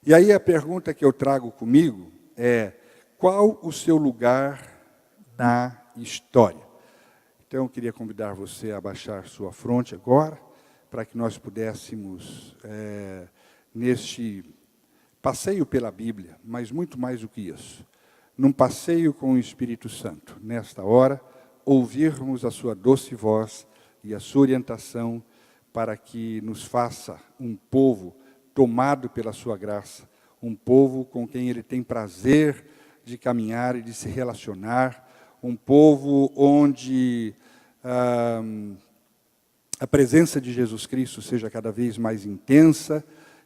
E aí a pergunta que eu trago comigo é: qual o seu lugar na história? Então eu queria convidar você a abaixar sua fronte agora, para que nós pudéssemos, neste passeio pela Bíblia, mas muito mais do que isso, num passeio com o Espírito Santo, nesta hora, ouvirmos a sua doce voz e a sua orientação para que nos faça um povo tomado pela sua graça, um povo com quem Ele tem prazer de caminhar e de se relacionar, um povo onde a presença de Jesus Cristo seja cada vez mais intensa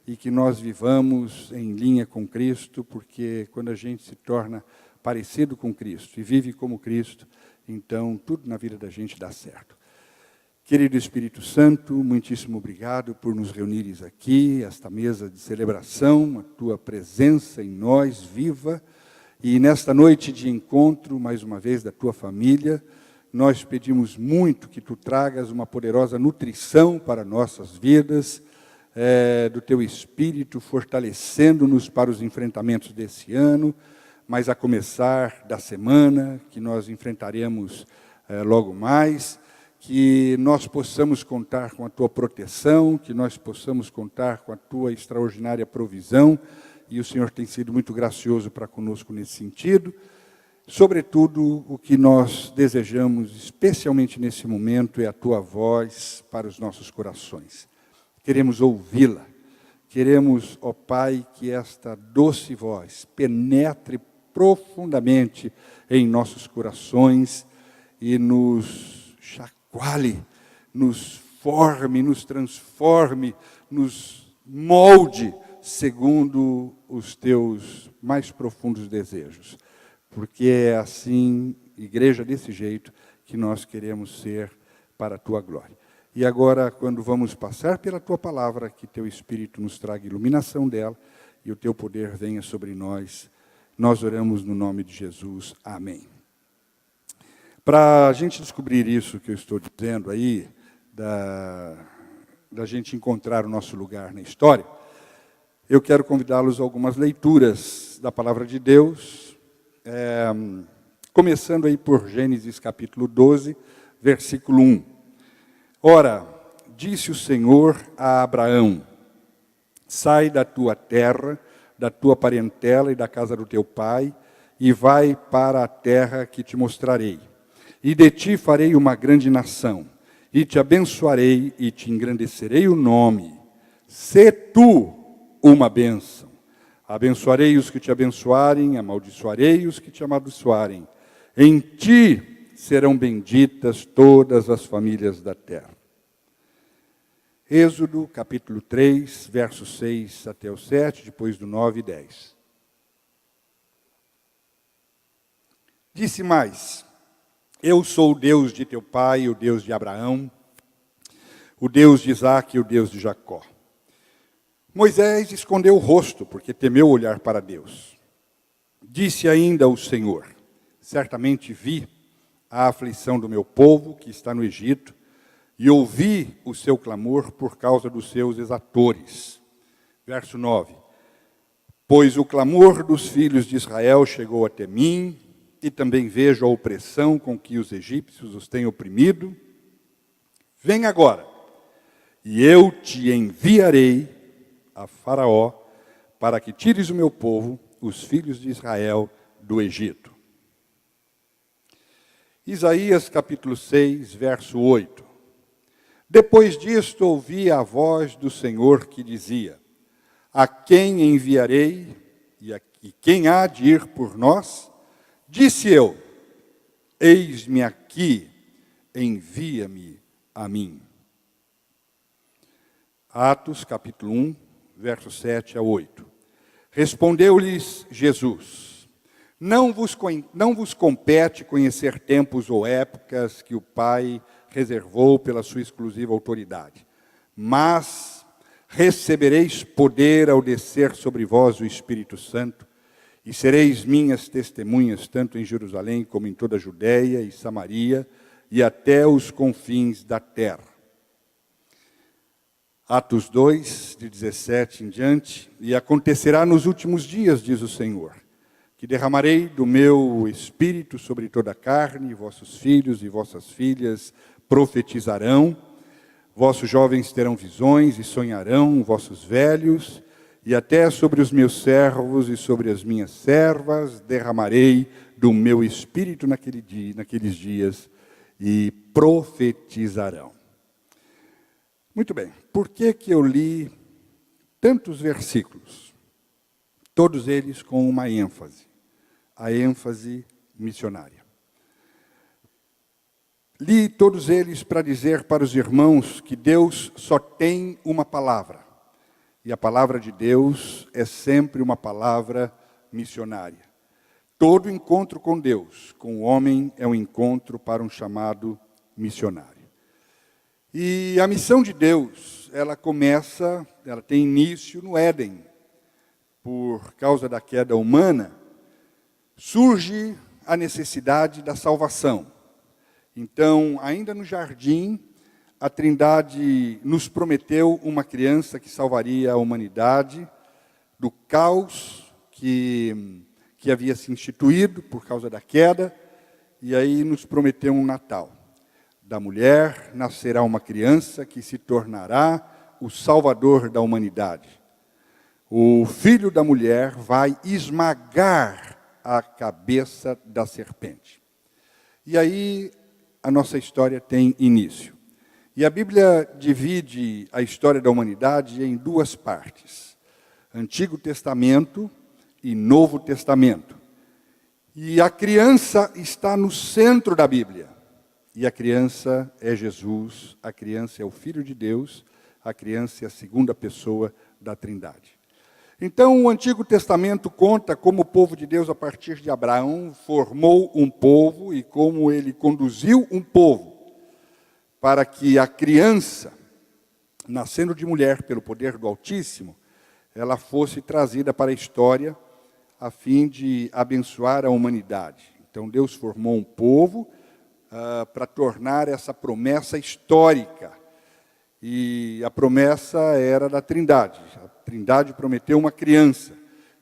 e que nós vivamos em linha com Cristo, porque quando a gente se torna parecido com Cristo e vive como Cristo, então tudo na vida da gente dá certo. Querido Espírito Santo, muitíssimo obrigado por nos reunires aqui, esta mesa de celebração, a Tua presença em nós, viva, e nesta noite de encontro, mais uma vez, da Tua família, nós pedimos muito que Tu tragas uma poderosa nutrição para nossas vidas, do Teu Espírito, fortalecendo-nos para os enfrentamentos desse ano, mas a começar da semana, que nós enfrentaremos logo mais, que nós possamos contar com a Tua proteção, que nós possamos contar com a Tua extraordinária provisão, e o Senhor tem sido muito gracioso para conosco nesse sentido. Sobretudo, o que nós desejamos, especialmente nesse momento, é a Tua voz para os nossos corações. Queremos ouvi-la, queremos, ó Pai, que esta doce voz penetre profundamente em nossos corações e nos chacoalhe, nos forme, nos transforme, nos molde segundo os Teus mais profundos desejos. Porque é assim, igreja desse jeito, que nós queremos ser para a Tua glória. E agora, quando vamos passar pela Tua palavra, que Teu Espírito nos traga iluminação dela e o Teu poder venha sobre nós, nós oramos no nome de Jesus. Amém. Para a gente descobrir isso que eu estou dizendo aí, da gente encontrar o nosso lugar na história, eu quero convidá-los a algumas leituras da palavra de Deus, começando aí por Gênesis capítulo 12, versículo 1. Ora, disse o Senhor a Abraão: sai da tua terra, da tua parentela e da casa do teu pai, e vai para a terra que te mostrarei. E de ti farei uma grande nação, e te abençoarei e te engrandecerei o nome. Sê tu uma bênção. Abençoarei os que te abençoarem, amaldiçoarei os que te amaldiçoarem. Em ti serão benditas todas as famílias da terra. Êxodo, capítulo 3, versos 6 até o 7, depois do 9 e 10. Disse mais: eu sou o Deus de teu pai, o Deus de Abraão, o Deus de Isaque e o Deus de Jacó. Moisés escondeu o rosto, porque temeu olhar para Deus. Disse ainda o Senhor: certamente vi a aflição do meu povo, que está no Egito, e ouvi o seu clamor por causa dos seus exatores. Verso 9. Pois o clamor dos filhos de Israel chegou até mim, e também vejo a opressão com que os egípcios os têm oprimido. Vem agora, e eu te enviarei a Faraó, para que tires o meu povo, os filhos de Israel, do Egito. Isaías capítulo 6, verso 8. Depois disto ouvi a voz do Senhor que dizia: a quem enviarei e quem há de ir por nós? Disse eu: eis-me aqui, envia-me a mim. Atos capítulo 1, versos 7 a 8. Respondeu-lhes Jesus: não vos compete conhecer tempos ou épocas que o Pai reservou pela sua exclusiva autoridade, mas recebereis poder ao descer sobre vós o Espírito Santo, e sereis minhas testemunhas, tanto em Jerusalém como em toda a Judéia e Samaria, e até os confins da terra. Atos 2, de 17 em diante. E acontecerá nos últimos dias, diz o Senhor, que derramarei do meu espírito sobre toda a carne, e vossos filhos e vossas filhas profetizarão, vossos jovens terão visões e sonharão, vossos velhos, e até sobre os meus servos e sobre as minhas servas derramarei do meu espírito naqueles dias, e profetizarão. Muito bem, por que eu li tantos versículos? Todos eles com uma ênfase, a ênfase missionária. Li todos eles para dizer para os irmãos que Deus só tem uma palavra. E a palavra de Deus é sempre uma palavra missionária. Todo encontro com Deus, com o homem, é um encontro para um chamado missionário. E a missão de Deus, ela tem início no Éden. Por causa da queda humana, surge a necessidade da salvação. Então, ainda no jardim, a Trindade nos prometeu uma criança que salvaria a humanidade do caos que havia se instituído por causa da queda, e aí nos prometeu um Natal. Da mulher nascerá uma criança que se tornará o Salvador da humanidade. O filho da mulher vai esmagar a cabeça da serpente. E aí a nossa história tem início. E a Bíblia divide a história da humanidade em duas partes: Antigo Testamento e Novo Testamento. E a criança está no centro da Bíblia. E a criança é Jesus, a criança é o Filho de Deus, a criança é a segunda pessoa da Trindade. Então, o Antigo Testamento conta como o povo de Deus, a partir de Abraão, formou um povo e como ele conduziu um povo para que a criança, nascendo de mulher pelo poder do Altíssimo, ela fosse trazida para a história a fim de abençoar a humanidade. Então, Deus formou um povo para tornar essa promessa histórica. E a promessa era da Trindade. A Trindade prometeu uma criança.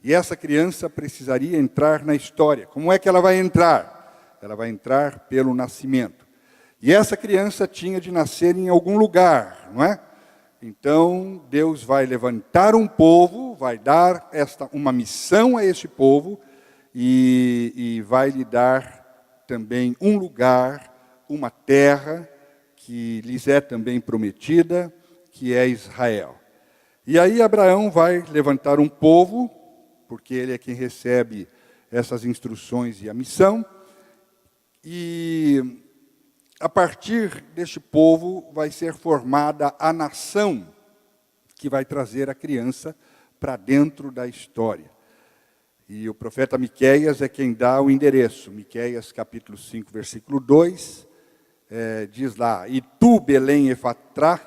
E essa criança precisaria entrar na história. Como é que ela vai entrar? Ela vai entrar pelo nascimento. E essa criança tinha de nascer em algum lugar, não é? Então, Deus vai levantar um povo, vai dar uma missão a este povo e vai lhe dar também um lugar, uma terra que lhes é também prometida, que é Israel. E aí Abraão vai levantar um povo, porque ele é quem recebe essas instruções e a missão, e a partir deste povo vai ser formada a nação que vai trazer a criança para dentro da história. E o profeta Miqueias é quem dá o endereço. Miqueias capítulo 5, versículo 2, diz lá: E tu, Belém Efratá,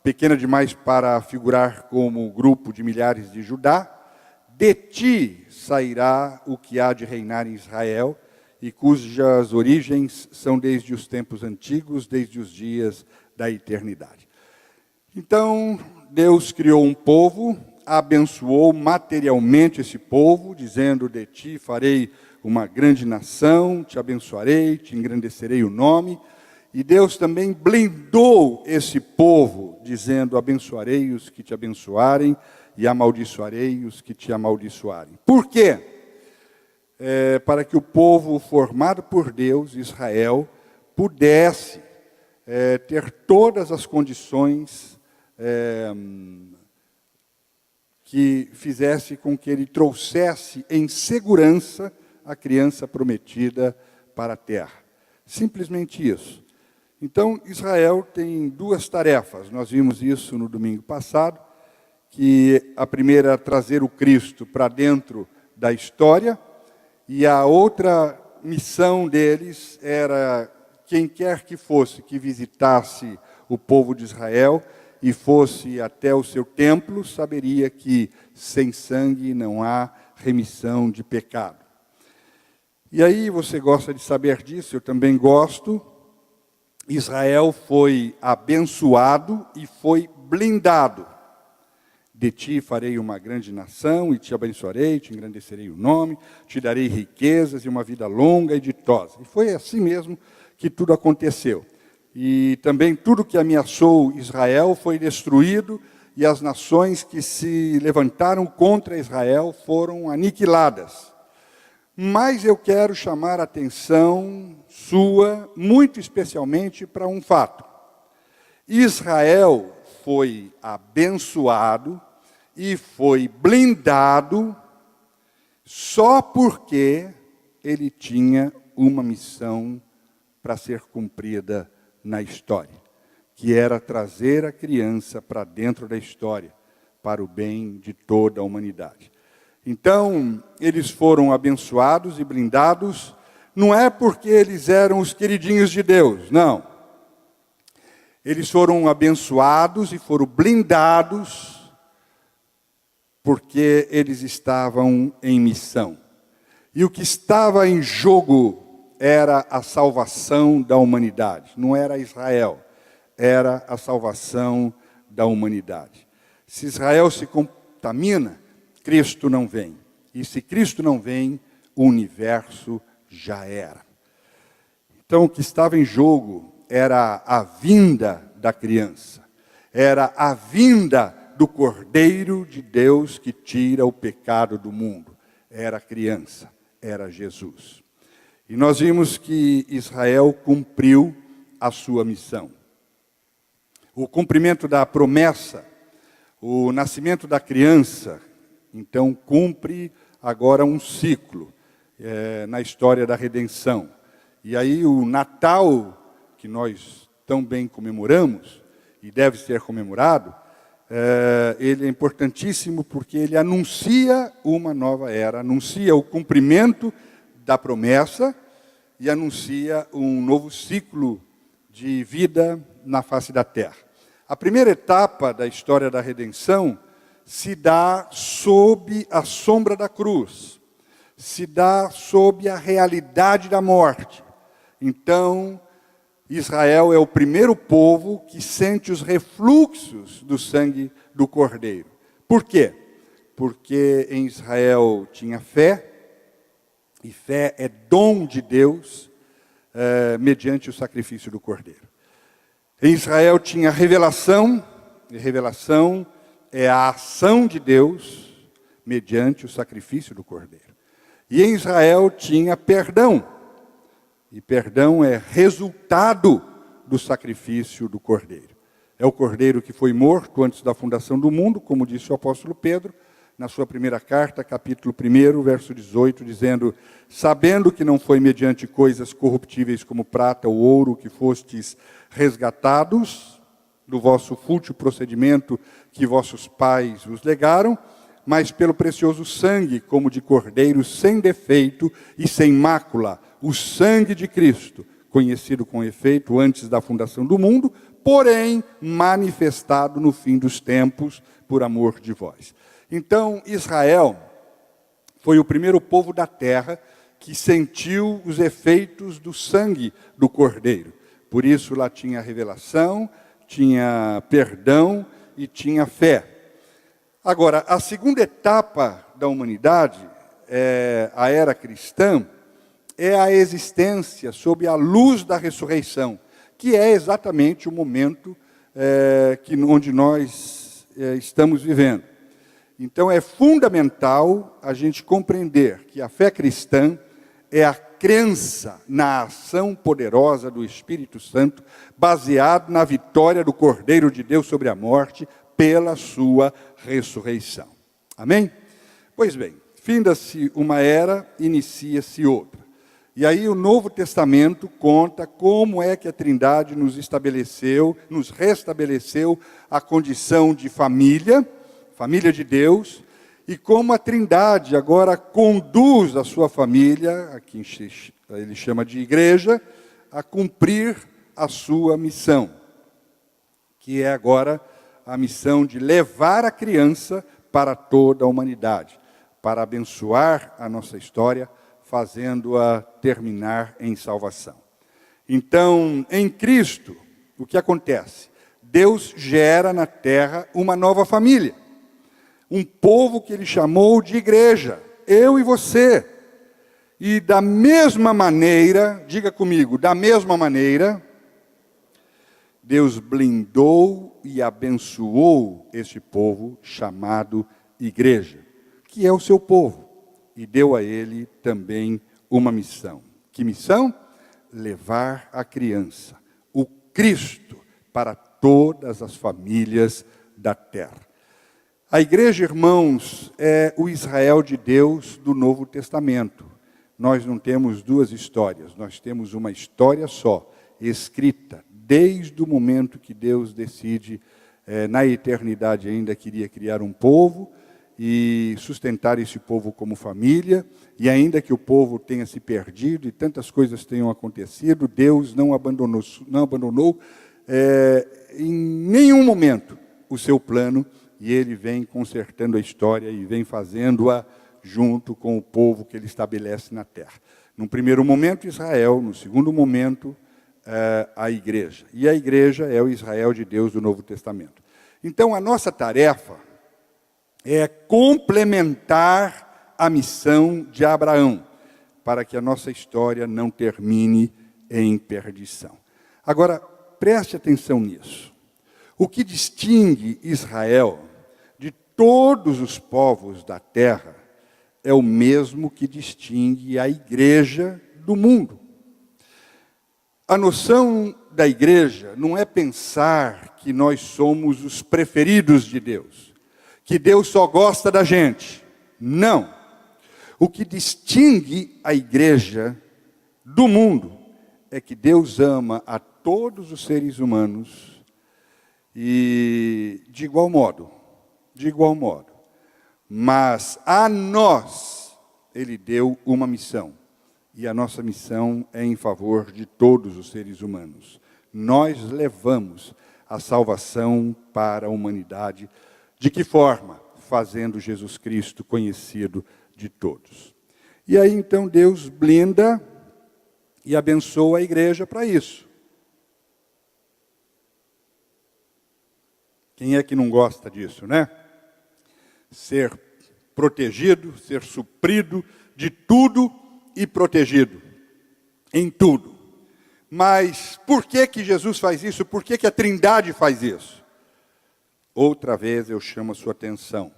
pequena demais para figurar como grupo de milhares de Judá, de ti sairá o que há de reinar em Israel, e cujas origens são desde os tempos antigos, desde os dias da eternidade. Então, Deus criou um povo, abençoou materialmente esse povo, dizendo: de ti farei uma grande nação, te abençoarei, te engrandecerei o nome. E Deus também blindou esse povo, dizendo: abençoarei os que te abençoarem e amaldiçoarei os que te amaldiçoarem. Por quê? Para que o povo formado por Deus, Israel, pudesse ter todas as condições que fizesse com que ele trouxesse em segurança a criança prometida para a terra. Simplesmente isso. Então, Israel tem duas tarefas. Nós vimos isso no domingo passado, que a primeira é trazer o Cristo para dentro da história, e a outra missão deles era, quem quer que fosse, que visitasse o povo de Israel e fosse até o seu templo, saberia que sem sangue não há remissão de pecado. E aí você gosta de saber disso, eu também gosto. Israel foi abençoado e foi blindado. De ti farei uma grande nação, e te abençoarei, te engrandecerei o nome, te darei riquezas e uma vida longa e ditosa. E foi assim mesmo que tudo aconteceu. E também tudo que ameaçou Israel foi destruído, e as nações que se levantaram contra Israel foram aniquiladas. Mas eu quero chamar a atenção sua, muito especialmente, para um fato. Israel foi abençoado e foi blindado só porque ele tinha uma missão para ser cumprida na história, que era trazer a criança para dentro da história, para o bem de toda a humanidade. Então, eles foram abençoados e blindados, não é porque eles eram os queridinhos de Deus, não. Eles foram abençoados e foram blindados porque eles estavam em missão. E o que estava em jogo era a salvação da humanidade, não era Israel, era a salvação da humanidade. Se Israel se contamina, Cristo não vem. E se Cristo não vem, o universo já era. Então, o que estava em jogo era a vinda da criança, era a vinda do Cordeiro de Deus que tira o pecado do mundo. Era a criança, era Jesus. E nós vimos que Israel cumpriu a sua missão. O cumprimento da promessa, o nascimento da criança, então cumpre agora um ciclo na história da redenção. E aí o Natal, que nós tão bem comemoramos, e deve ser comemorado, ele é importantíssimo porque ele anuncia uma nova era, anuncia o cumprimento da promessa e anuncia um novo ciclo de vida na face da terra. A primeira etapa da história da redenção se dá sob a sombra da cruz, se dá sob a realidade da morte. Então, Israel é o primeiro povo que sente os refluxos do sangue do Cordeiro. Por quê? Porque em Israel tinha fé, e fé é dom de Deus, mediante o sacrifício do Cordeiro. Em Israel tinha revelação, e revelação é a ação de Deus, mediante o sacrifício do Cordeiro. E em Israel tinha perdão, e perdão é resultado do sacrifício do Cordeiro. É o Cordeiro que foi morto antes da fundação do mundo, como disse o apóstolo Pedro, na sua primeira carta, capítulo 1, verso 18, dizendo: sabendo que não foi mediante coisas corruptíveis como prata ou ouro que fostes resgatados do vosso fútil procedimento que vossos pais vos legaram, mas pelo precioso sangue, como de cordeiro sem defeito e sem mácula, o sangue de Cristo, conhecido com efeito antes da fundação do mundo, porém manifestado no fim dos tempos por amor de vós. Então, Israel foi o primeiro povo da terra que sentiu os efeitos do sangue do Cordeiro. Por isso lá tinha revelação, tinha perdão e tinha fé. Agora, a segunda etapa da humanidade, a era cristã, é a existência sob a luz da ressurreição, que é exatamente o momento onde nós estamos vivendo. Então é fundamental a gente compreender que a fé cristã é a crença na ação poderosa do Espírito Santo, baseado na vitória do Cordeiro de Deus sobre a morte, pela sua ressurreição. Amém? Pois bem, finda-se uma era, inicia-se outra. E aí o Novo Testamento conta como é que a Trindade nos restabeleceu a condição de família de Deus, e como a Trindade agora conduz a sua família, aqui ele chama de igreja, a cumprir a sua missão, que é agora a missão de levar a criança para toda a humanidade, para abençoar a nossa história, fazendo-a terminar em salvação. Então, em Cristo, o que acontece? Deus gera na terra uma nova família. Um povo que ele chamou de igreja. Eu e você. E da mesma maneira, diga comigo, da mesma maneira, Deus blindou e abençoou este povo chamado igreja, que é o seu povo, e deu a ele também uma missão. Que missão? Levar a criança, o Cristo, para todas as famílias da terra. A igreja, irmãos, é o Israel de Deus do Novo Testamento. Nós não temos duas histórias, nós temos uma história só, escrita desde o momento que Deus decide, na eternidade ainda queria criar um povo e sustentar esse povo como família, e ainda que o povo tenha se perdido e tantas coisas tenham acontecido, Deus não abandonou em nenhum momento o seu plano, e ele vem consertando a história e vem fazendo-a junto com o povo que ele estabelece na terra. Num primeiro momento, Israel, no segundo momento, a igreja. E a igreja é o Israel de Deus do Novo Testamento. Então, a nossa tarefa é complementar a missão de Abraão, para que a nossa história não termine em perdição. Agora, preste atenção nisso. O que distingue Israel de todos os povos da terra é o mesmo que distingue a igreja do mundo. A noção da igreja não é pensar que nós somos os preferidos de Deus, que Deus só gosta da gente. Não. O que distingue a igreja do mundo é que Deus ama a todos os seres humanos e de igual modo. Mas a nós, Ele deu uma missão. E a nossa missão é em favor de todos os seres humanos. Nós levamos a salvação para a humanidade. De que forma? Fazendo Jesus Cristo conhecido de todos. E aí então Deus blinda e abençoa a igreja para isso. Quem é que não gosta disso, né? Ser protegido, ser suprido de tudo e protegido em tudo. Mas por que Jesus faz isso? Por que a Trindade faz isso? Outra vez eu chamo a sua atenção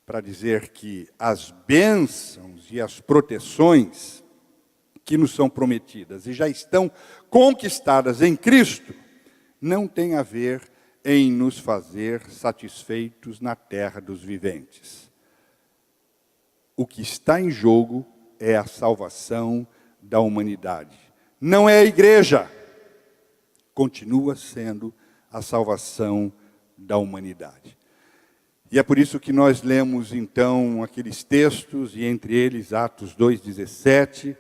para dizer que as bênçãos e as proteções que nos são prometidas e já estão conquistadas em Cristo, não tem a ver em nos fazer satisfeitos na terra dos viventes. O que está em jogo é a salvação da humanidade. Não é a igreja. Continua sendo a salvação da humanidade. E é por isso que nós lemos, então, aqueles textos, e entre eles Atos 2,17,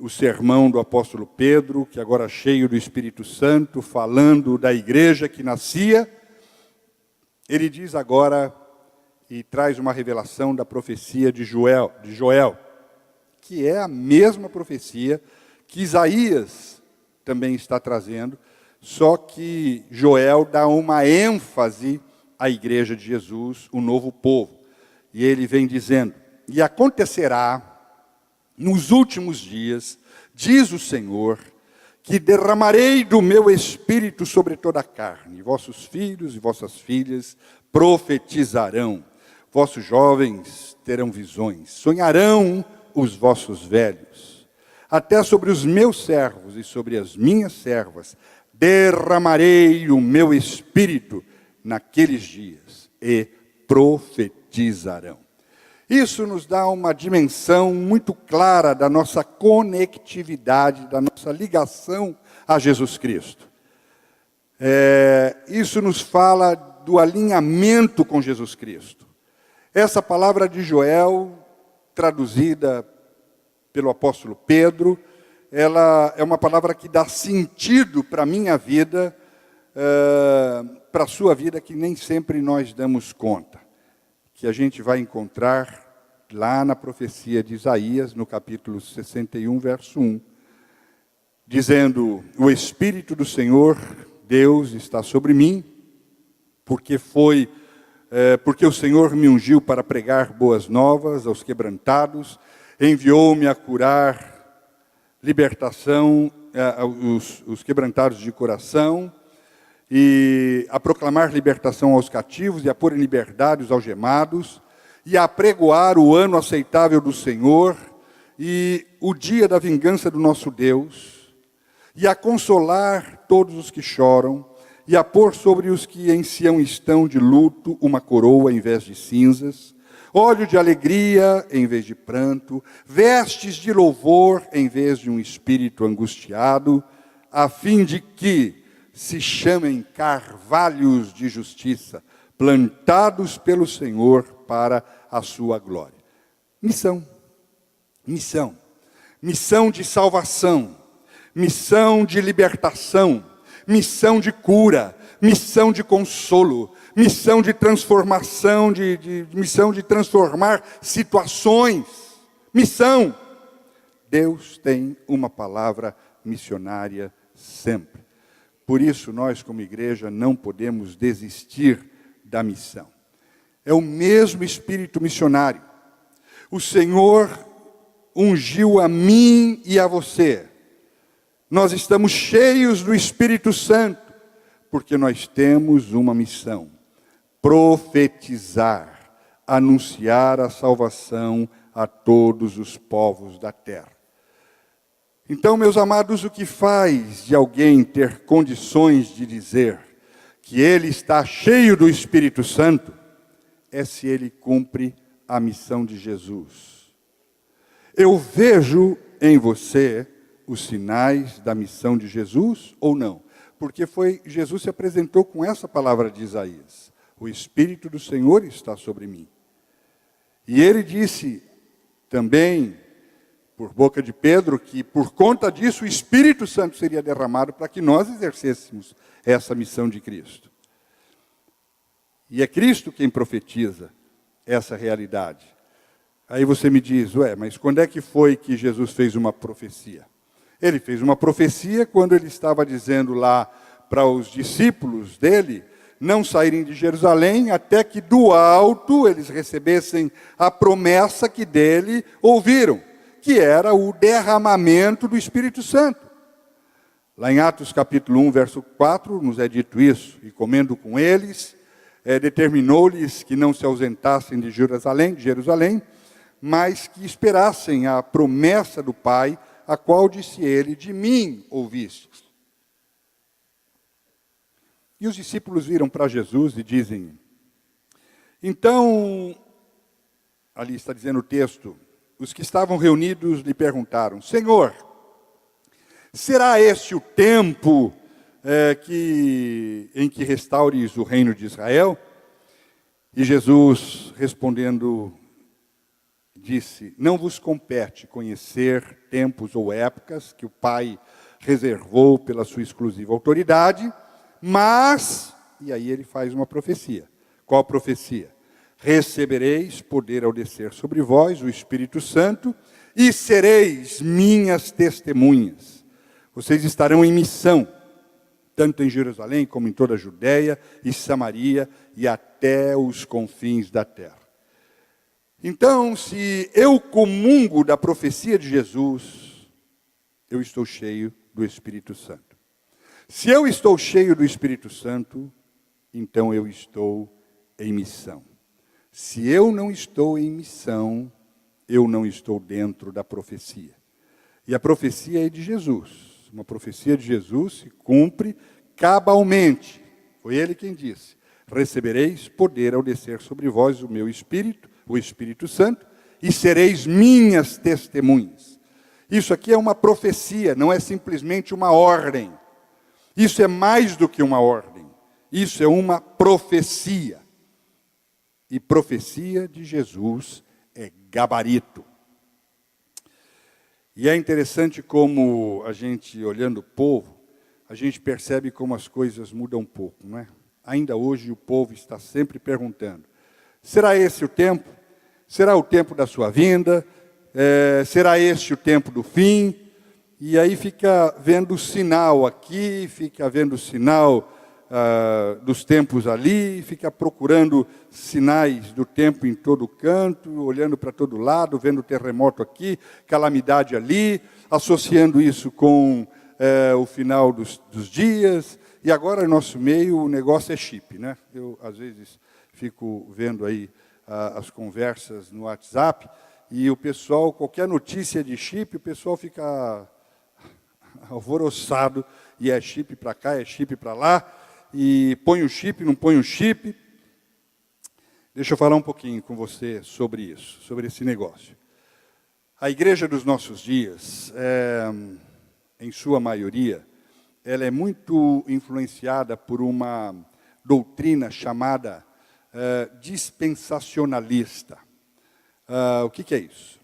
o sermão do apóstolo Pedro, que agora cheio do Espírito Santo, falando da igreja que nascia, ele diz agora, e traz uma revelação da profecia de Joel, que é a mesma profecia que Isaías também está trazendo, só que Joel dá uma ênfase à igreja de Jesus, o novo povo. E ele vem dizendo, e acontecerá nos últimos dias, diz o Senhor, que derramarei do meu espírito sobre toda a carne, vossos filhos e vossas filhas profetizarão, vossos jovens terão visões, sonharão os vossos velhos, até sobre os meus servos e sobre as minhas servas, derramarei o meu espírito naqueles dias, e profetizarão. Isso nos dá uma dimensão muito clara da nossa conectividade, da nossa ligação a Jesus Cristo. Isso nos fala do alinhamento com Jesus Cristo. Essa palavra de Joel, traduzida pelo apóstolo Pedro, ela é uma palavra que dá sentido para a minha vida, para a sua vida, que nem sempre nós damos conta. Que a gente vai encontrar lá na profecia de Isaías, no capítulo 61, verso 1. dizendo: o Espírito do Senhor, Deus, está sobre mim, porque o Senhor me ungiu para pregar boas novas aos quebrantados, enviou-me a curar libertação, os quebrantados de coração, e a proclamar libertação aos cativos, e a pôr em liberdade os algemados, e a apregoar o ano aceitável do Senhor, e o dia da vingança do nosso Deus, e a consolar todos os que choram, e a pôr sobre os que em Sião estão de luto uma coroa em vez de cinzas, óleo de alegria em vez de pranto, vestes de louvor em vez de um espírito angustiado, a fim de que se chamem carvalhos de justiça, plantados pelo Senhor para a sua glória. Missão de salvação, missão de libertação, missão de cura, missão de consolo, missão de transformação, missão de transformar situações. Missão. Deus tem uma palavra missionária sempre. Por isso, nós, como igreja, não podemos desistir da missão. É o mesmo espírito missionário. O Senhor ungiu a mim e a você. Nós estamos cheios do Espírito Santo, porque nós temos uma missão: profetizar, anunciar a salvação a todos os povos da terra. Então, meus amados, o que faz de alguém ter condições de dizer que ele está cheio do Espírito Santo é se ele cumpre a missão de Jesus. Eu vejo em você os sinais da missão de Jesus ou não? Porque Jesus se apresentou com essa palavra de Isaías: o Espírito do Senhor está sobre mim. E ele disse também, por boca de Pedro, que por conta disso o Espírito Santo seria derramado para que nós exercêssemos essa missão de Cristo. E é Cristo quem profetiza essa realidade. Aí você me diz: mas quando é que foi que Jesus fez uma profecia? Ele fez uma profecia quando ele estava dizendo lá para os discípulos dele não saírem de Jerusalém até que do alto eles recebessem a promessa que dele ouviram, que era o derramamento do Espírito Santo. Lá em Atos capítulo 1, verso 4, nos é dito isso: e comendo com eles, determinou-lhes que não se ausentassem de Jerusalém, mas que esperassem a promessa do Pai, a qual disse ele: de mim ouvistes. E os discípulos viram para Jesus e dizem, então, ali está dizendo o texto, os que estavam reunidos lhe perguntaram: Senhor, será este o tempo em que restaures o reino de Israel? E Jesus, respondendo, disse: não vos compete conhecer tempos ou épocas que o Pai reservou pela sua exclusiva autoridade, mas, e aí ele faz uma profecia. Qual profecia? Recebereis poder ao descer sobre vós o Espírito Santo e sereis minhas testemunhas. Vocês estarão em missão, tanto em Jerusalém como em toda a Judéia e Samaria e até os confins da terra. Então, se eu comungo da profecia de Jesus, eu estou cheio do Espírito Santo. Se eu estou cheio do Espírito Santo, então eu estou em missão. Se eu não estou em missão, eu não estou dentro da profecia. E a profecia é de Jesus. Uma profecia de Jesus se cumpre cabalmente. Foi ele quem disse: recebereis poder ao descer sobre vós o meu Espírito, o Espírito Santo, e sereis minhas testemunhas. Isso aqui é uma profecia, não é simplesmente uma ordem. Isso é mais do que uma ordem. Isso é uma profecia. E profecia de Jesus é gabarito. E é interessante como a gente, olhando o povo, a gente percebe como as coisas mudam um pouco, não é? Ainda hoje o povo está sempre perguntando: será esse o tempo? Será o tempo da sua vinda? Será este o tempo do fim? e aí fica vendo o sinal aqui, fica vendo o sinal dos tempos ali, fica procurando sinais do tempo em todo canto, olhando para todo lado, vendo terremoto aqui, calamidade ali, associando isso com o final dos dias. E agora, no nosso meio, o negócio é chip, né? Eu, às vezes, fico vendo aí as conversas no WhatsApp, e o pessoal, qualquer notícia de chip, o pessoal fica alvoroçado, e é chip para cá, é chip para lá, e põe o chip, não põe o chip. Deixa eu falar um pouquinho com você sobre isso, sobre esse negócio. A igreja dos nossos dias, em sua maioria, ela é muito influenciada por uma doutrina chamada dispensacionalista. O que é isso?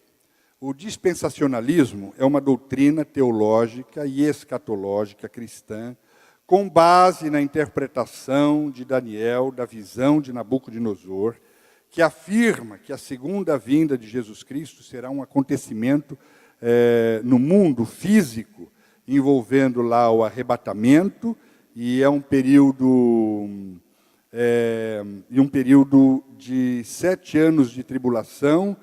O dispensacionalismo é uma doutrina teológica e escatológica cristã, com base na interpretação de Daniel, da visão de Nabucodonosor, que afirma que a segunda vinda de Jesus Cristo será um acontecimento no mundo físico, envolvendo lá o arrebatamento, e é um período de 7 anos de tribulação,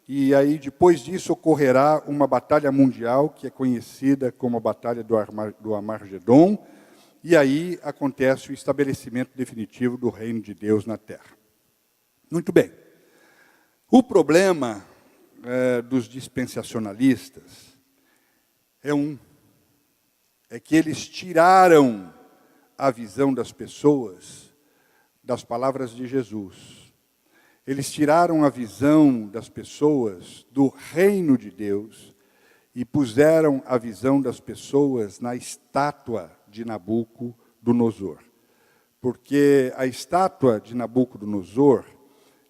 e aí depois disso ocorrerá uma batalha mundial, que é conhecida como a Batalha do Armagedon, e aí acontece o estabelecimento definitivo do reino de Deus na Terra. Muito bem. O problema dos dispensacionalistas é que eles tiraram a visão das pessoas das palavras de Jesus. Eles tiraram a visão das pessoas do reino de Deus e puseram a visão das pessoas na estátua de Nabucodonosor. Porque a estátua de Nabucodonosor,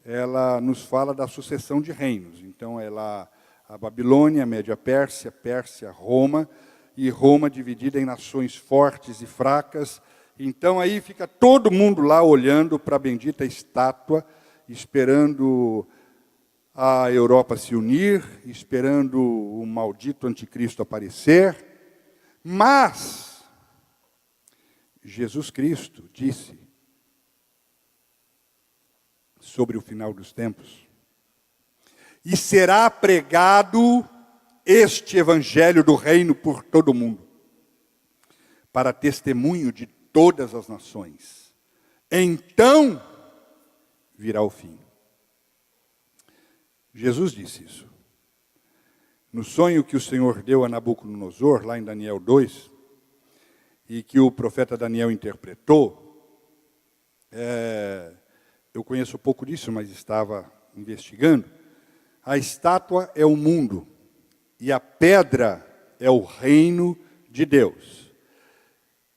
ela nos fala da sucessão de reinos. Então, a Babilônia, a Média-Pérsia, Pérsia, Roma, e Roma dividida em nações fortes e fracas. Então, aí fica todo mundo lá olhando para a bendita estátua, esperando a Europa se unir, esperando o maldito anticristo aparecer. Mas Jesus Cristo disse sobre o final dos tempos: e será pregado este evangelho do reino por todo o mundo, para testemunho de todas as nações. Então virá o fim. Jesus disse isso. No sonho que o Senhor deu a Nabucodonosor, lá em Daniel 2, e que o profeta Daniel interpretou, eu conheço pouco disso, mas estava investigando. A estátua é o mundo, e a pedra é o reino de Deus.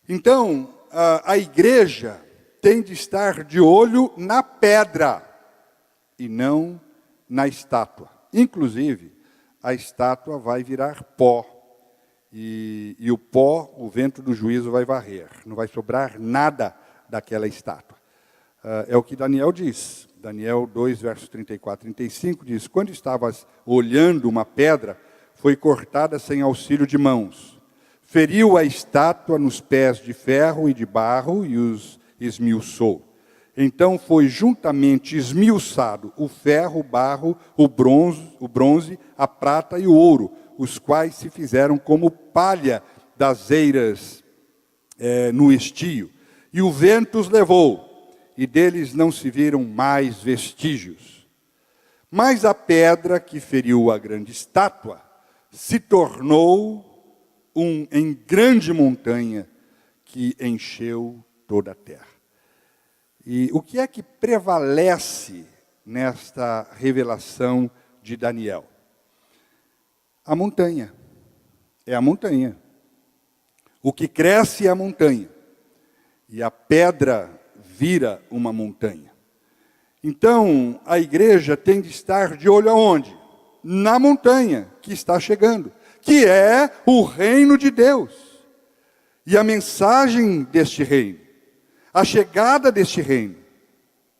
Então, a igreja tem de estar de olho na pedra, e não na estátua. Inclusive, a estátua vai virar pó, e o pó, o vento do juízo vai varrer. Não vai sobrar nada daquela estátua. É o que Daniel diz. Daniel 2, versos 34 e 35 diz: quando estavas olhando uma pedra, foi cortada sem auxílio de mãos. Feriu a estátua nos pés de ferro e de barro e os esmiuçou. Então foi juntamente esmiuçado o ferro, o barro, o bronze, a prata e o ouro, os quais se fizeram como palha das eiras no estio. E o vento os levou, e deles não se viram mais vestígios. Mas a pedra que feriu a grande estátua se tornou em grande montanha que encheu toda a terra. E o que é que prevalece nesta revelação de Daniel? A montanha. É a montanha. O que cresce é a montanha. E a pedra vira uma montanha. Então, a igreja tem de estar de olho aonde? Na montanha que está chegando, que é o reino de Deus. E a mensagem deste reino, a chegada deste reino,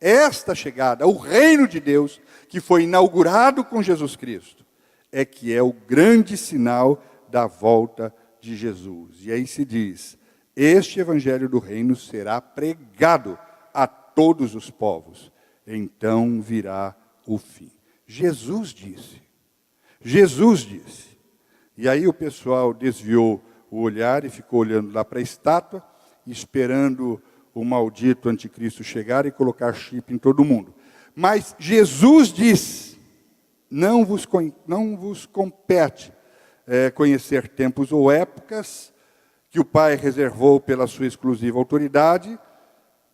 esta chegada, o reino de Deus, que foi inaugurado com Jesus Cristo, é que é o grande sinal da volta de Jesus. E aí se diz, este evangelho do reino será pregado a todos os povos, então virá o fim. Jesus disse. Jesus disse. E aí o pessoal desviou o olhar e ficou olhando lá para a estátua, esperando o maldito anticristo chegar e colocar chip em todo mundo. Mas Jesus disse, não vos compete conhecer tempos ou épocas que o Pai reservou pela sua exclusiva autoridade,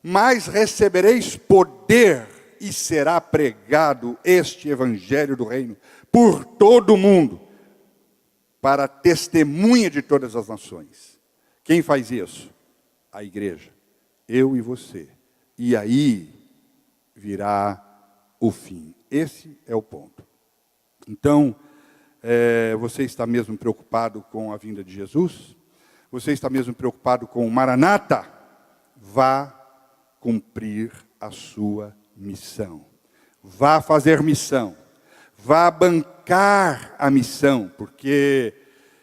mas recebereis poder e será pregado este evangelho do reino por todo o mundo, para testemunha de todas as nações. Quem faz isso? A igreja. Eu e você. E aí virá o fim. Esse é o ponto. Então, você está mesmo preocupado com a vinda de Jesus? Você está mesmo preocupado com o Maranata? Vá cumprir a sua missão. Vá fazer missão. Vá bancar a missão, porque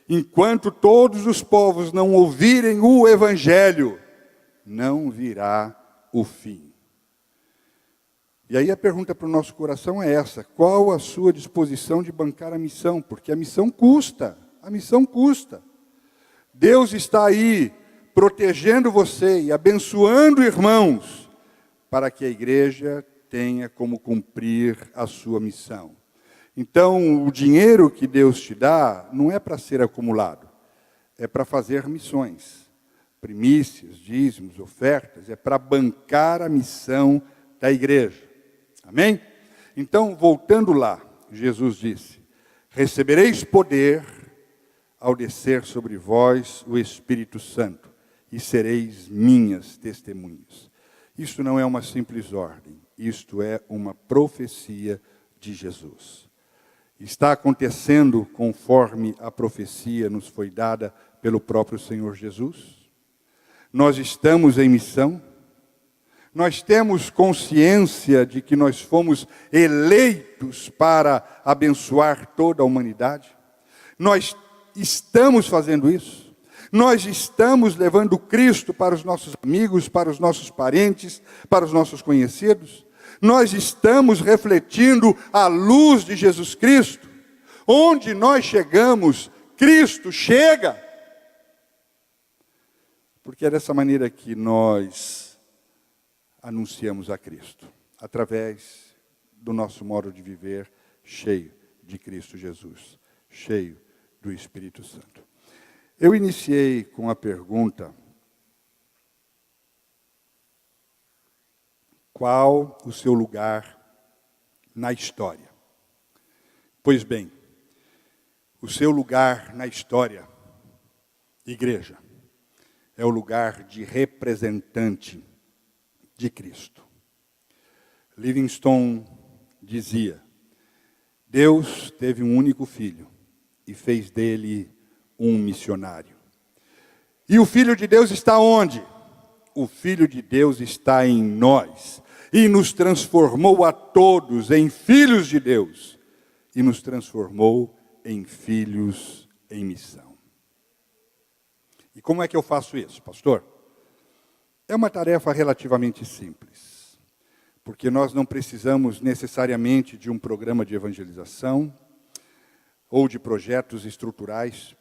enquanto todos os povos não ouvirem o Evangelho, não virá o fim. E aí a pergunta para o nosso coração é essa: qual a sua disposição de bancar a missão? Porque a missão custa, a missão custa. Deus está aí protegendo você e abençoando irmãos, para que a igreja tenha como cumprir a sua missão. Então, o dinheiro que Deus te dá não é para ser acumulado, é para fazer missões. Primícias, dízimos, ofertas, é para bancar a missão da igreja. Amém? Então, voltando lá, Jesus disse, recebereis poder ao descer sobre vós o Espírito Santo, e sereis minhas testemunhas. Isto não é uma simples ordem, isto é uma profecia de Jesus. Está acontecendo conforme a profecia nos foi dada pelo próprio Senhor Jesus? Nós estamos em missão? Nós temos consciência de que nós fomos eleitos para abençoar toda a humanidade? Nós estamos fazendo isso? Nós estamos levando Cristo para os nossos amigos, para os nossos parentes, para os nossos conhecidos? Nós estamos refletindo a luz de Jesus Cristo? Onde nós chegamos, Cristo chega. Porque é dessa maneira que nós anunciamos a Cristo, através do nosso modo de viver cheio de Cristo Jesus, cheio do Espírito Santo. Eu iniciei com a pergunta: qual o seu lugar na história? Pois bem, o seu lugar na história, igreja, é o lugar de representante de Cristo. Livingstone dizia, Deus teve um único filho e fez dele um missionário. E o Filho de Deus está onde? O Filho de Deus está em nós e nos transformou a todos em filhos de Deus e nos transformou em filhos em missão. E como é que eu faço isso, pastor? É uma tarefa relativamente simples, porque nós não precisamos necessariamente de um programa de evangelização ou de projetos estruturais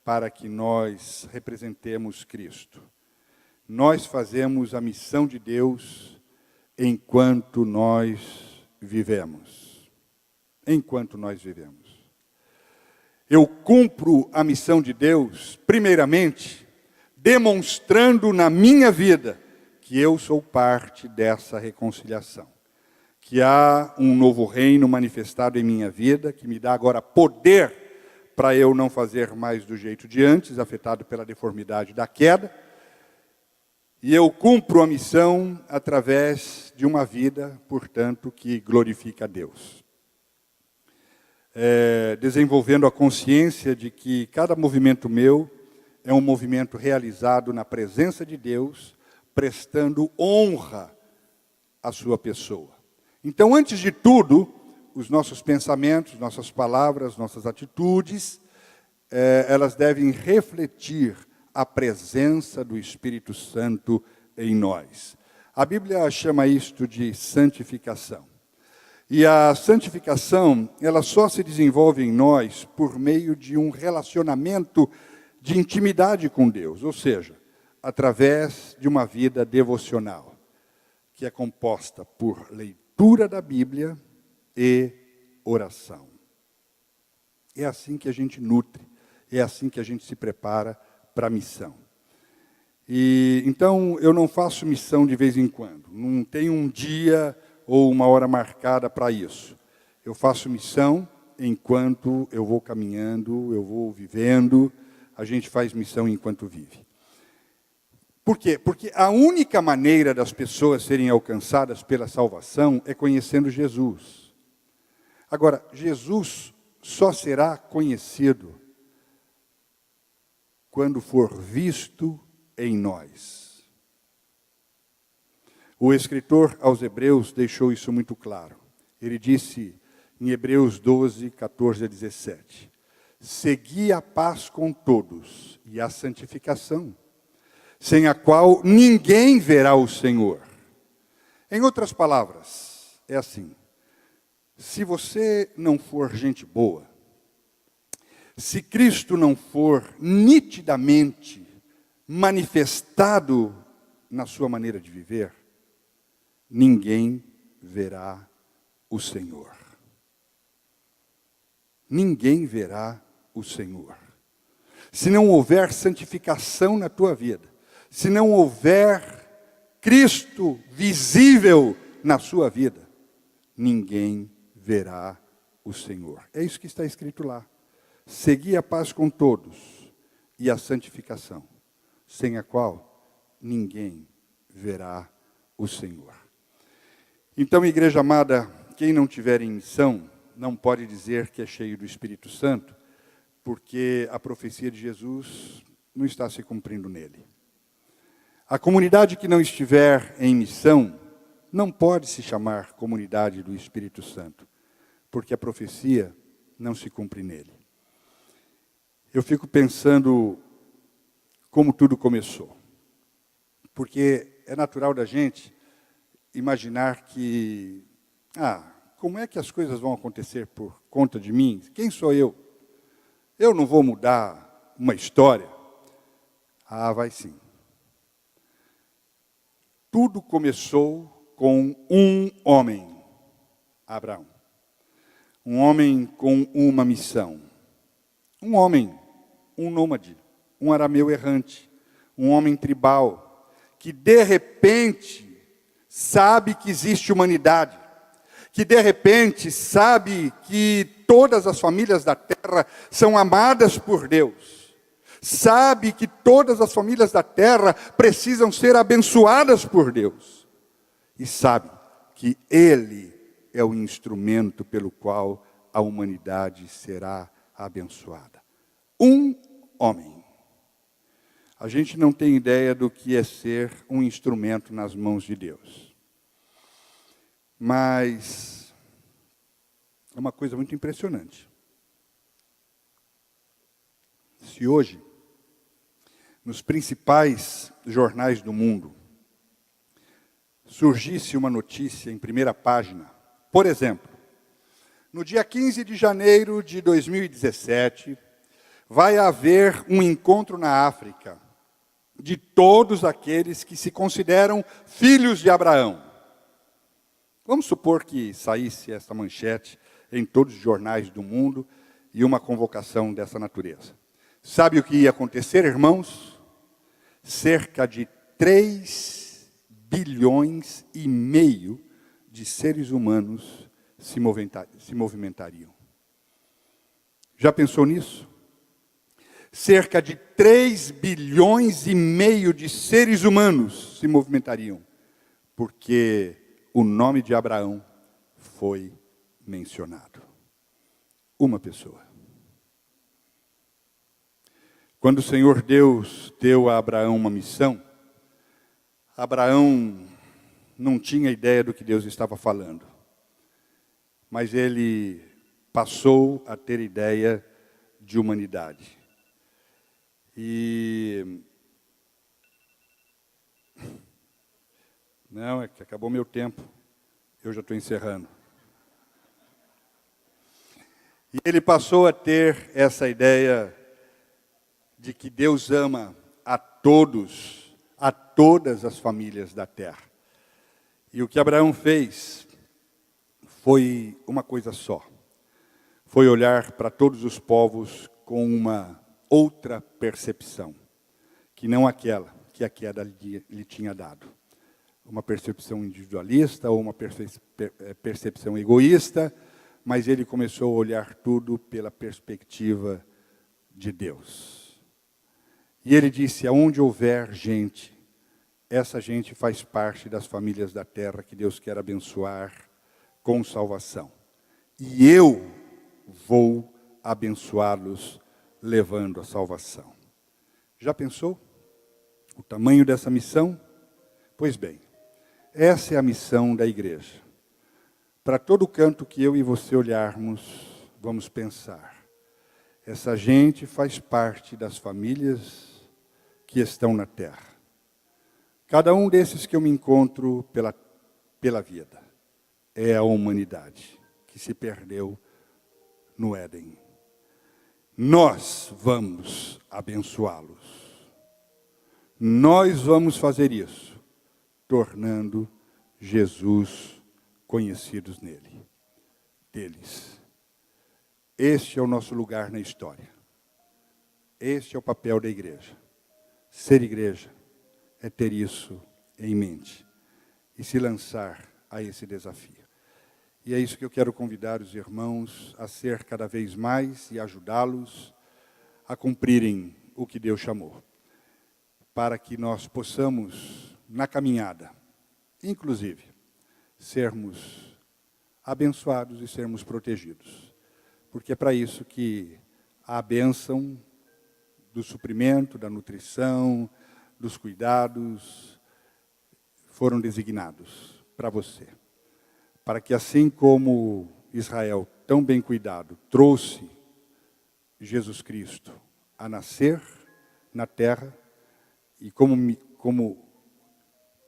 para que nós representemos Cristo. Nós fazemos a missão de Deus enquanto nós vivemos. Enquanto nós vivemos. Eu cumpro a missão de Deus, primeiramente, demonstrando na minha vida que eu sou parte dessa reconciliação. Que há um novo reino manifestado em minha vida, que me dá agora poder para eu não fazer mais do jeito de antes, afetado pela deformidade da queda. E eu cumpro a missão através de uma vida, portanto, que glorifica a Deus. Desenvolvendo a consciência de que cada movimento meu é um movimento realizado na presença de Deus, prestando honra à sua pessoa. Então, antes de tudo, os nossos pensamentos, nossas palavras, nossas atitudes, elas devem refletir a presença do Espírito Santo em nós. A Bíblia chama isto de santificação. E a santificação, ela só se desenvolve em nós por meio de um relacionamento de intimidade com Deus, ou seja, através de uma vida devocional, que é composta por leitura da Bíblia e oração. É assim que a gente nutre, é assim que a gente se prepara para a missão. E então eu não faço missão de vez em quando, não tenho um dia ou uma hora marcada para isso. Eu faço missão enquanto eu vou caminhando, eu vou vivendo, a gente faz missão enquanto vive. Por quê? Porque a única maneira das pessoas serem alcançadas pela salvação é conhecendo Jesus. Agora, Jesus só será conhecido quando for visto em nós. O escritor aos Hebreus deixou isso muito claro. Ele disse em Hebreus 12, 14 a 17, segui a paz com todos e a santificação, sem a qual ninguém verá o Senhor. Em outras palavras, é assim, se você não for gente boa, se Cristo não for nitidamente manifestado na sua maneira de viver, ninguém verá o Senhor. Ninguém verá o Senhor. Se não houver santificação na tua vida, se não houver Cristo visível na sua vida, ninguém verá o Senhor. É isso que está escrito lá. Segui a paz com todos e a santificação, sem a qual ninguém verá o Senhor. Então, igreja amada, quem não tiver em missão, não pode dizer que é cheio do Espírito Santo, porque a profecia de Jesus não está se cumprindo nele. A comunidade que não estiver em missão, não pode se chamar comunidade do Espírito Santo, porque a profecia não se cumpre nele. Eu fico pensando como tudo começou, porque é natural da gente imaginar que, como é que as coisas vão acontecer por conta de mim? Quem sou eu? Eu não vou mudar uma história? Vai sim. Tudo começou com um homem, Abraão. Um homem com uma missão. Um homem, um nômade, um arameu errante, um homem tribal, que de repente sabe que existe humanidade, que de repente sabe que todas as famílias da terra são amadas por Deus, sabe que todas as famílias da terra precisam ser abençoadas por Deus, e sabe que Ele é o instrumento pelo qual a humanidade será abençoada. Um homem. A gente não tem ideia do que é ser um instrumento nas mãos de Deus. Mas é uma coisa muito impressionante. Se hoje, nos principais jornais do mundo, surgisse uma notícia em primeira página, por exemplo, no dia 15 de janeiro de 2017, vai haver um encontro na África de todos aqueles que se consideram filhos de Abraão. Vamos supor que saísse essa manchete em todos os jornais do mundo e uma convocação dessa natureza. Sabe o que ia acontecer, irmãos? Cerca de 3 bilhões e meio de seres humanos se movimentariam. Já pensou nisso? Cerca de 3 bilhões e meio de seres humanos se movimentariam, porque o nome de Abraão foi mencionado. Uma pessoa. Quando o Senhor Deus deu a Abraão uma missão, Abraão não tinha ideia do que Deus estava falando, mas ele passou a ter ideia de humanidade. E não, é que acabou meu tempo. Eu já estou encerrando. E ele passou a ter essa ideia de que Deus ama a todos, a todas as famílias da terra. E o que Abraão fez foi uma coisa só. Foi olhar para todos os povos com uma outra percepção, que não aquela que a queda lhe tinha dado. Uma percepção individualista ou uma percepção egoísta, mas ele começou a olhar tudo pela perspectiva de Deus. E ele disse, aonde houver gente, essa gente faz parte das famílias da terra que Deus quer abençoar com salvação. E eu vou abençoá-los levando a salvação. Já pensou o tamanho dessa missão? Pois bem, essa é a missão da igreja. Para todo canto que eu e você olharmos, vamos pensar. Essa gente faz parte das famílias que estão na terra. Cada um desses que eu me encontro pela vida é a humanidade que se perdeu no Éden. Nós vamos abençoá-los. Nós vamos fazer isso, tornando Jesus conhecidos deles. Este é o nosso lugar na história. Este é o papel da igreja. Ser igreja é ter isso em mente e se lançar a esse desafio. E é isso que eu quero convidar os irmãos a ser cada vez mais e ajudá-los a cumprirem o que Deus chamou. Para que nós possamos, na caminhada, inclusive, sermos abençoados e sermos protegidos. Porque é para isso que a bênção do suprimento, da nutrição, dos cuidados, foram designados para você. Para que assim como Israel, tão bem cuidado, trouxe Jesus Cristo a nascer na terra, e como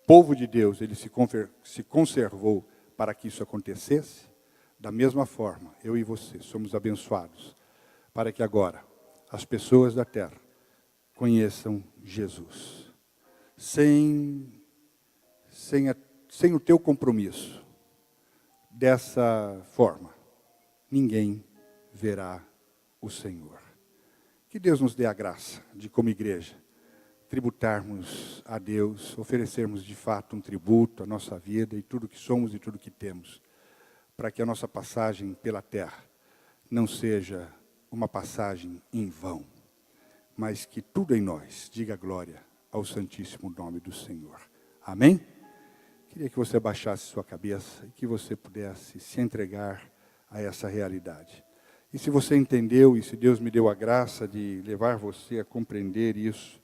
povo de Deus, ele se conservou para que isso acontecesse, da mesma forma, eu e você somos abençoados, para que agora as pessoas da terra conheçam Jesus. Sem o teu compromisso, dessa forma, ninguém verá o Senhor. Que Deus nos dê a graça de, como igreja, tributarmos a Deus, oferecermos de fato um tributo à nossa vida e tudo que somos e tudo que temos, para que a nossa passagem pela terra não seja uma passagem em vão, mas que tudo em nós diga glória ao santíssimo nome do Senhor. Amém? Queria que você abaixasse sua cabeça e que você pudesse se entregar a essa realidade. E se você entendeu, e se Deus me deu a graça de levar você a compreender isso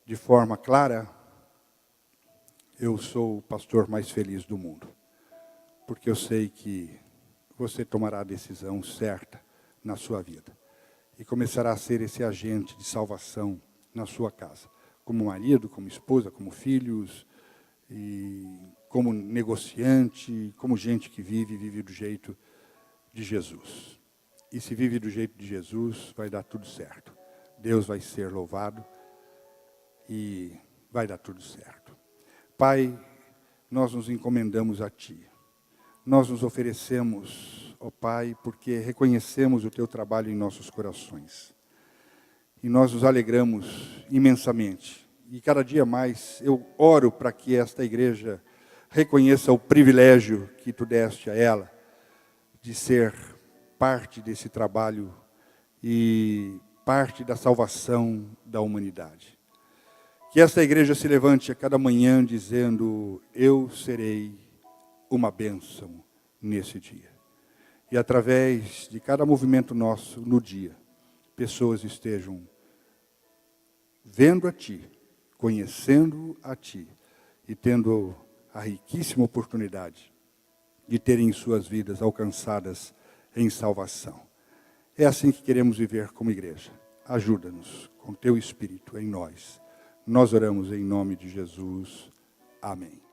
de forma clara, eu sou o pastor mais feliz do mundo. Porque eu sei que você tomará a decisão certa na sua vida. E começará a ser esse agente de salvação na sua casa. Como marido, como esposa, como filhos, e como negociante, como gente que vive do jeito de Jesus. E se vive do jeito de Jesus, vai dar tudo certo. Deus vai ser louvado e vai dar tudo certo. Pai, nós nos encomendamos a Ti. Nós nos oferecemos, ó Pai, porque reconhecemos o Teu trabalho em nossos corações. E nós nos alegramos imensamente. E cada dia mais eu oro para que esta igreja reconheça o privilégio que Tu deste a ela, de ser parte desse trabalho e parte da salvação da humanidade. Que esta igreja se levante a cada manhã dizendo, eu serei uma bênção nesse dia. E através de cada movimento nosso no dia, pessoas estejam vendo a Ti, conhecendo a Ti e tendo a riquíssima oportunidade de terem suas vidas alcançadas em salvação. É assim que queremos viver como igreja, ajuda-nos com teu Espírito em nós. Nós oramos em nome de Jesus. Amém.